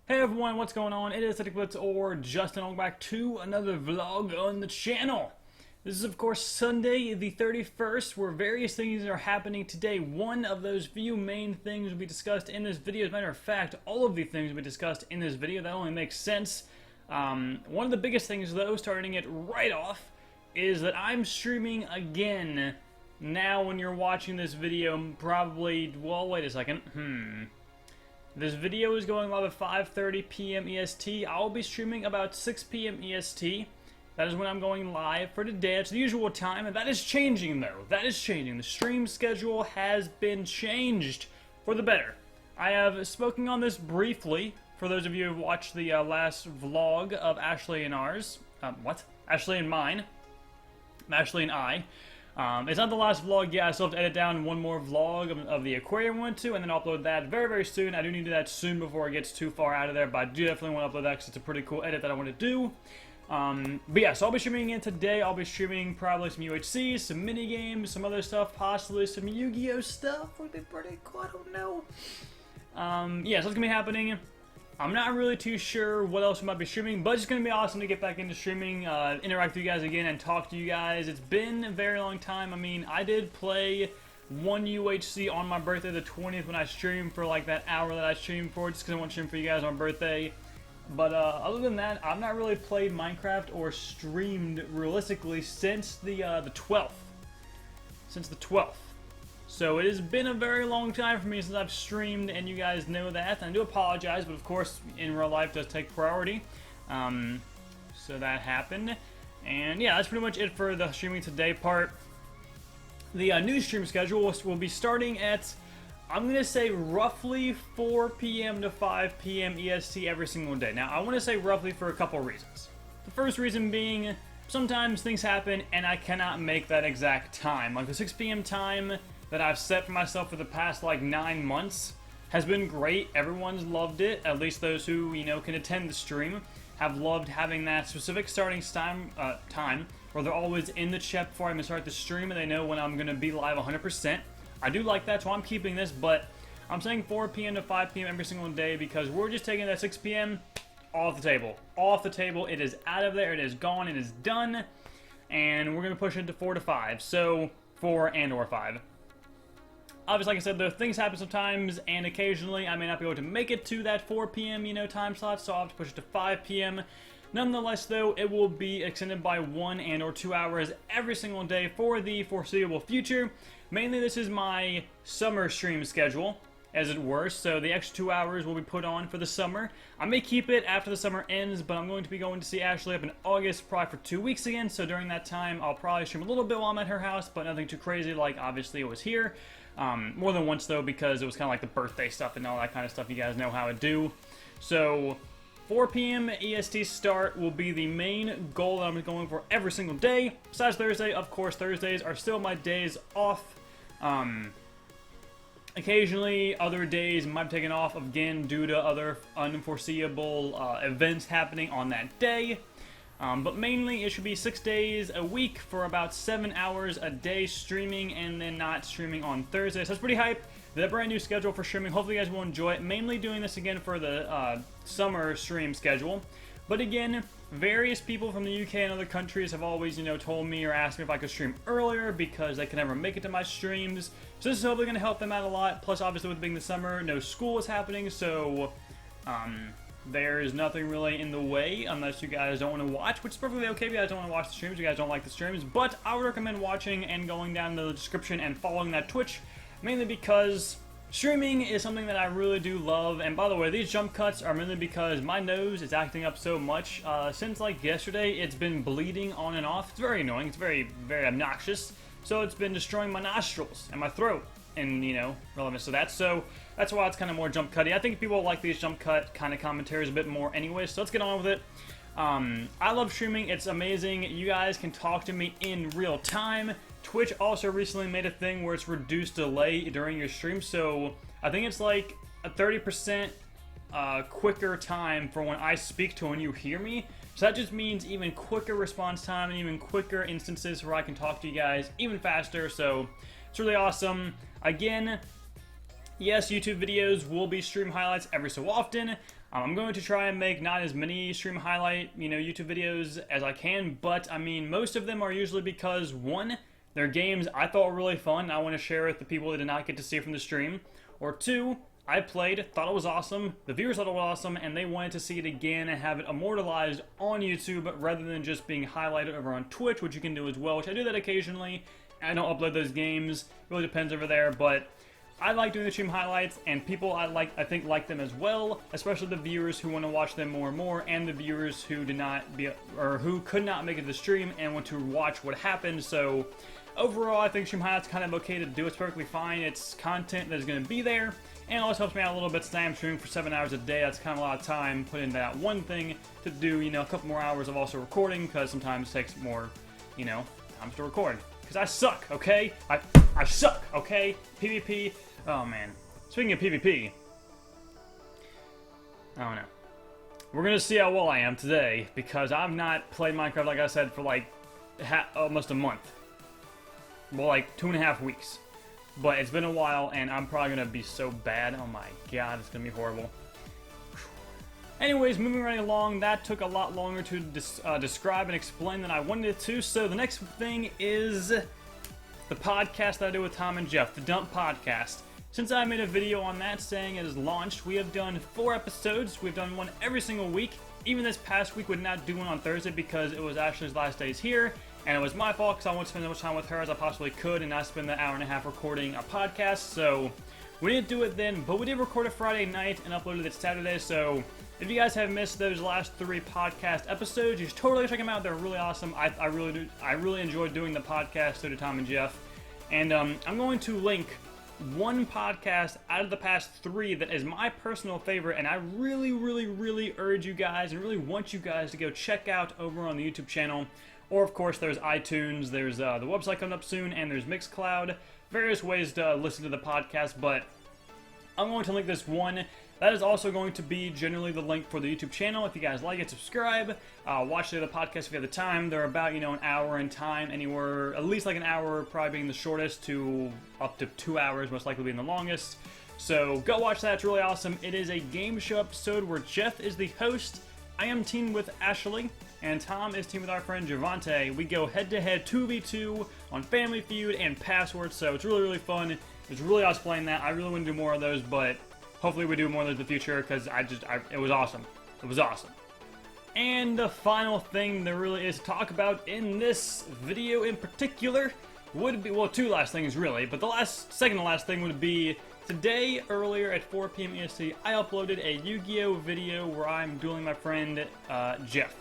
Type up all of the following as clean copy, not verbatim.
Hey everyone, what's going on? It is BliTzz or Justin. Welcome back to another vlog on the channel. This is of course Sunday the 31st, where various things are happening today. One of those few main things will be discussed in this video. As a matter of fact, all of the things will be discussed in this video. That only makes sense. One of the biggest things though, starting it right off, is that I'm streaming again. Now when you're watching this video, probably, well, wait a second, This video is going live at 5:30 p.m. EST. I'll be streaming about 6 p.m. EST. That is when I'm going live for today. It's the usual time, and that is changing, though. That is changing. The stream schedule has been changed for the better. I have spoken on this briefly for those of you who have watched the last vlog of Ashley and ours. Ashley and mine. Ashley and I. It's not the last vlog yet. I still have to edit down one more vlog of the aquarium I went to, and then upload that very, very soon. I do need to do that soon before it gets too far out of there, but I do definitely want to upload that because it's a pretty cool edit that I want to do. But yeah, so I'll be streaming again today. I'll be streaming probably some UHC, some mini games, some other stuff, possibly some Yu-Gi-Oh stuff. Would be pretty cool. I don't know. Yeah, so it's gonna be happening. I'm not really too sure what else we might be streaming, but it's going to be awesome to get back into streaming, interact with you guys again, and talk to you guys. It's been a very long time. I mean, I did play one UHC on my birthday, the 20th, when I streamed for like that hour that I streamed for, just because I want to stream for you guys on my birthday. But other than that, I've not really played Minecraft or streamed realistically since the 12th. Since the 12th. So it has been a very long time for me since I've streamed, and you guys know that. And I do apologize, but of course, in real life does take priority. So that happened. And yeah, that's pretty much it for the streaming today part. The new stream schedule will be starting at, I'm going to say, roughly 4 p.m. to 5 p.m. EST every single day. Now, I want to say roughly for a couple reasons. The first reason being, sometimes things happen, and I cannot make that exact time. Like the 6 p.m. time that I've set for myself for the past like 9 months has been great. Everyone's loved it. At least those who, you know, can attend the stream have loved having that specific starting time where they're always in the chat before I even start the stream, and they know when I'm going to be live 100%. I do like that, so I'm keeping this, but I'm saying 4 p.m. to 5 p.m. every single day because we're just taking that 6 p.m. off the table. Off the table. It is out of there. It is gone. It is done. And we're going to push it to 4 to 5. So 4 and or 5. Obviously, like I said, though, things happen sometimes, and occasionally I may not be able to make it to that 4 p.m., you know, time slot, so I'll have to push it to 5 p.m. Nonetheless, though, it will be extended by 1 and or 2 hours every single day for the foreseeable future. Mainly, this is my summer stream schedule, as it were, so the extra 2 hours will be put on for the summer. I may keep it after the summer ends, but I'm going to be going to see Ashley up in August, probably for 2 weeks again, so during that time, I'll probably stream a little bit while I'm at her house, but nothing too crazy, like, obviously, it was here. More than once, though, because it was kind of like the birthday stuff and all that kind of stuff. You guys know how I do. So, 4 p.m. EST start will be the main goal that I'm going for every single day. Besides Thursday, of course, Thursdays are still my days off. Occasionally, other days might be taken off again due to other unforeseeable events happening on that day. But mainly, it should be 6 days a week for about 7 hours a day streaming, and then not streaming on Thursday. So it's pretty hype. The brand new schedule for streaming. Hopefully you guys will enjoy it. Mainly doing this again for the summer stream schedule. But again, various people from the UK and other countries have always, you know, told me or asked me if I could stream earlier because they can never make it to my streams. So this is hopefully going to help them out a lot. Plus, obviously, with being the summer, no school is happening, so there's nothing really in the way unless you guys don't want to watch, which is perfectly okay if you guys don't want to watch the streams, you guys don't like the streams, but I would recommend watching and going down to the description and following that Twitch, mainly because streaming is something that I really do love. And by the way, these jump cuts are mainly because my nose is acting up so much. Since like yesterday, it's been bleeding on and off. It's very annoying. It's very, very obnoxious. So it's been destroying my nostrils and my throat, and, you know, relevance to that. So that's why it's kind of more jump cutty. I think people like these jump cut kind of commentaries a bit more anyway, so let's get on with it. I love streaming. It's amazing. You guys can talk to me in real time. Twitch also recently made a thing where it's reduced delay during your stream, so I think it's like a 30% quicker time for when I speak to when you hear me. So that just means even quicker response time and even quicker instances where I can talk to you guys even faster, so it's really awesome. Again, Yes, YouTube videos will be stream highlights every so often. I'm going to try and make not as many stream highlight, YouTube videos as I can, but I mean, most of them are usually because, one, they're games I thought were really fun, and I want to share with the people that did not get to see from the stream, or two, I played, thought it was awesome, the viewers thought it was awesome, and they wanted to see it again and have it immortalized on YouTube rather than just being highlighted over on Twitch, which you can do as well, which I do that occasionally. I don't upload those games, it really depends over there, but I like doing the stream highlights, and people I think like them as well, especially the viewers who want to watch them more and more, and the viewers who who could not make it to the stream and want to watch what happened. So overall, I think stream highlights kind of okay to do. It's perfectly fine. It's content that is going to be there, and it always helps me out a little bit since I am streaming for 7 hours a day. That's kind of a lot of time put into that one thing to do, a couple more hours of also recording, because sometimes it takes more, times to record. Because I suck, okay? I suck, okay? PvP. Oh, man. Speaking of PvP, I don't know. We're going to see how well I am today, because I've not played Minecraft, like I said, for like almost a month. Well, like 2.5 weeks. But it's been a while, and I'm probably going to be so bad. Oh my god, it's going to be horrible. Anyways, moving right along, that took a lot longer to describe and explain than I wanted it to, so the next thing is the podcast that I do with Tom and Jeff, the Dump Podcast. Since I made a video on that saying it is launched, we have done 4 episodes. We've done one every single week. Even this past week, we did not do one on Thursday because it was Ashley's last days here, and it was my fault because I wanted to spend as much time with her as I possibly could and not spend the hour and a half recording a podcast, so we didn't do it then, but we did record it Friday night and uploaded it Saturday, so if you guys have missed those last 3 podcast episodes, you should totally check them out. They're really awesome. I really enjoyed doing the podcast, so did Tom and Jeff. And I'm going to link one podcast out of the past 3 that is my personal favorite, and I really, really, really urge you guys and really want you guys to go check out over on the YouTube channel. Or, of course, there's iTunes, there's the website coming up soon, and there's Mixcloud. Various ways to listen to the podcast, but I'm going to link this one. That is also going to be generally the link for the YouTube channel. If you guys like it, subscribe. Watch the other podcasts if you have the time. They're about, an hour in time, anywhere, at least like an hour probably being the shortest to up to 2 hours, most likely being the longest. So go watch that. It's really awesome. It is a game show episode where Jeff is the host. I am teamed with Ashley, and Tom is teamed with our friend Javante. We go head-to-head 2v2 on Family Feud and Password, so it's really, really fun. It's really awesome playing that. I really want to do more of those, but hopefully we do more of those in the future, because it was awesome. It was awesome. And the final thing there really is to talk about in this video in particular would be, well, 2 last things really, but the second to last thing would be today, earlier at 4 p.m. EST, I uploaded a Yu-Gi-Oh video where I'm dueling my friend Jeff.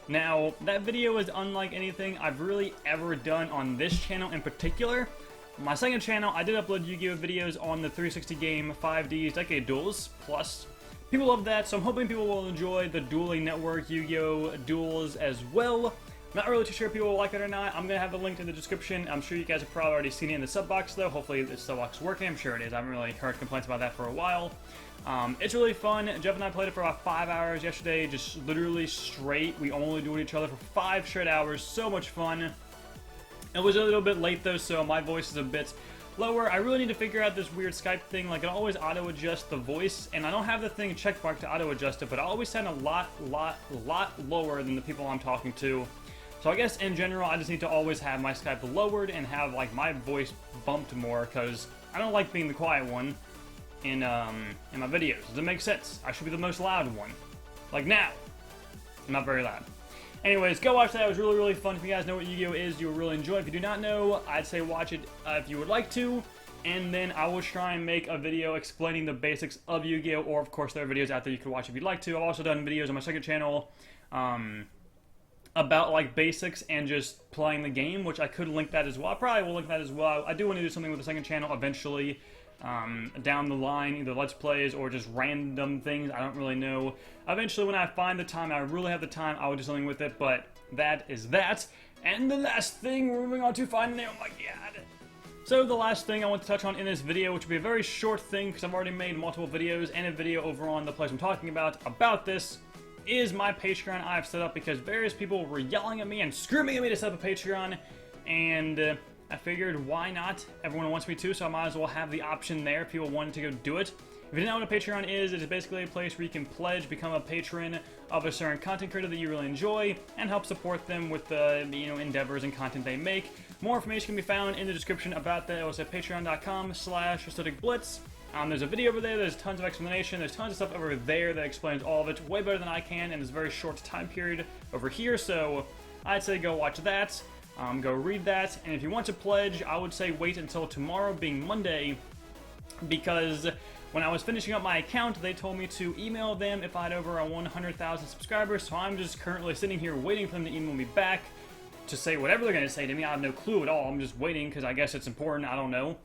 Now, that video is unlike anything I've really ever done on this channel in particular. My second channel, I did upload Yu-Gi-Oh videos on the 360 game 5D's Decade Duels Plus. People love that, so I'm hoping people will enjoy the Dueling Network Yu-Gi-Oh duels as well. Not really too sure if people will like it or not. I'm going to have the link in the description. I'm sure you guys have probably already seen it in the sub box though. Hopefully the sub box is working. I'm sure it is. I haven't really heard complaints about that for a while. It's really fun. Jeff and I played it for about 5 hours yesterday, just literally straight. We only dueled each other for 5 straight hours. So much fun. It was a little bit late though, so my voice is a bit lower. I really need to figure out this weird Skype thing. Like, it always auto-adjusts the voice, and I don't have the thing checkmarked to auto-adjust it, but I always sound a lot lower than the people I'm talking to. So I guess in general, I just need to always have my Skype lowered and have like my voice bumped more, because I don't like being the quiet one in my videos. Does it make sense? I should be the most loud one. Like now. I'm not very loud. Anyways, go watch that. It was really, really fun. If you guys know what Yu-Gi-Oh is, you'll really enjoy it. If you do not know, I'd say watch it if you would like to. And then I will try and make a video explaining the basics of Yu-Gi-Oh! Or, of course, there are videos out there you can watch if you'd like to. I've also done videos on my second channel about, like, basics and just playing the game, which I could link that as well. I probably will link that as well. I do want to do something with the second channel eventually. Down the line, either Let's Plays or just random things, I don't really know. Eventually, when I find the time, I really have the time, I will do something with it, but that is that. And the last thing, we're moving on to finally, oh my god. So the last thing I want to touch on in this video, which will be a very short thing, because I've already made multiple videos and a video over on the place I'm talking about this, is my Patreon I've set up, because various people were yelling at me and screaming at me to set up a Patreon, and I figured, why not? Everyone wants me to, so I might as well have the option there if people wanted to go do it. If If you don't know what a Patreon is, it is basically a place where you can pledge, become a patron of a certain content creator that you really enjoy, and help support them with the endeavors and content they make. More information can be found in the description about that. It was at patreon.com/AestheticBliTzz. There's a video over there, there's tons of explanation, there's tons of stuff over there that explains all of it way better than I can in this very short time period over here, so I'd say go watch that, go read that, and if you want to pledge, I would say wait until tomorrow, being Monday, because when I was finishing up my account, they told me to email them if I had over 100,000 subscribers, so I'm just currently sitting here waiting for them to email me back to say whatever they're going to say to me. I have no clue at all. I'm just waiting because I guess it's important. I don't know.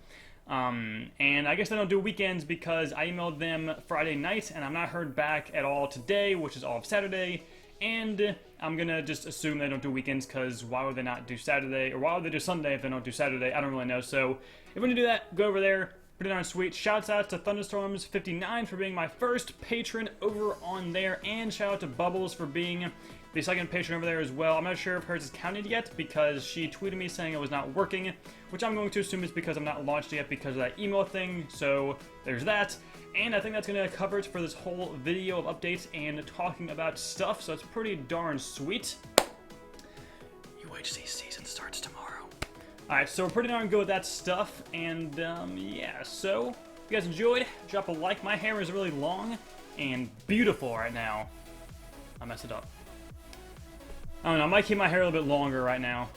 And I guess they don't do weekends because I emailed them Friday night, and I've not heard back at all today, which is all of Saturday. And I'm going to just assume they don't do weekends because why would they not do Saturday? Or why would they do Sunday if they don't do Saturday? I don't really know. So if you want to do that, go over there. Pretty darn sweet. Shouts out to Thunderstorms59 for being my first patron over on there, and shout out to Bubbles for being the second patron over there as well. I'm not sure if hers is counted yet because she tweeted me saying it was not working, which I'm going to assume is because I'm not launched yet because of that email thing, so there's that. And I think that's going to cover it for this whole video of updates and talking about stuff, so it's pretty darn sweet. UHC season starts tomorrow. Alright, so we're pretty darn good with that stuff, and yeah, so if you guys enjoyed, drop a like. My hair is really long and beautiful right now. I messed it up. I don't know, I might keep my hair a little bit longer right now.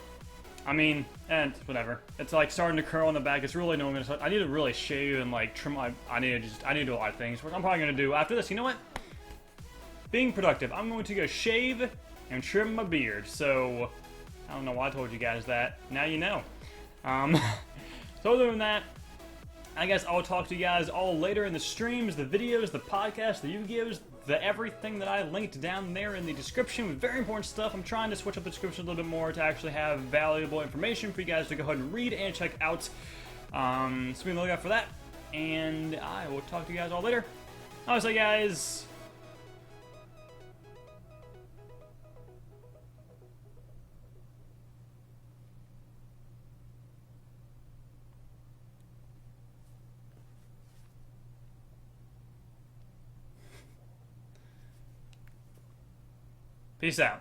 I mean, and whatever. It's like starting to curl in the back. It's really annoying. I need to really shave and like trim my, I need to do a lot of things, which I'm probably going to do after this. You know what? Being productive, I'm going to go shave and trim my beard. So, I don't know why I told you guys that. Now you know. So other than that, I guess I'll talk to you guys all later in the streams, the videos, the podcasts, the Yugiohs, the everything that I linked down there in the description with very important stuff. I'm trying to switch up the description a little bit more to actually have valuable information for you guys to go ahead and read and check out. So be on the lookout for that, and I will talk to you guys all later. Alright, guys. Peace out.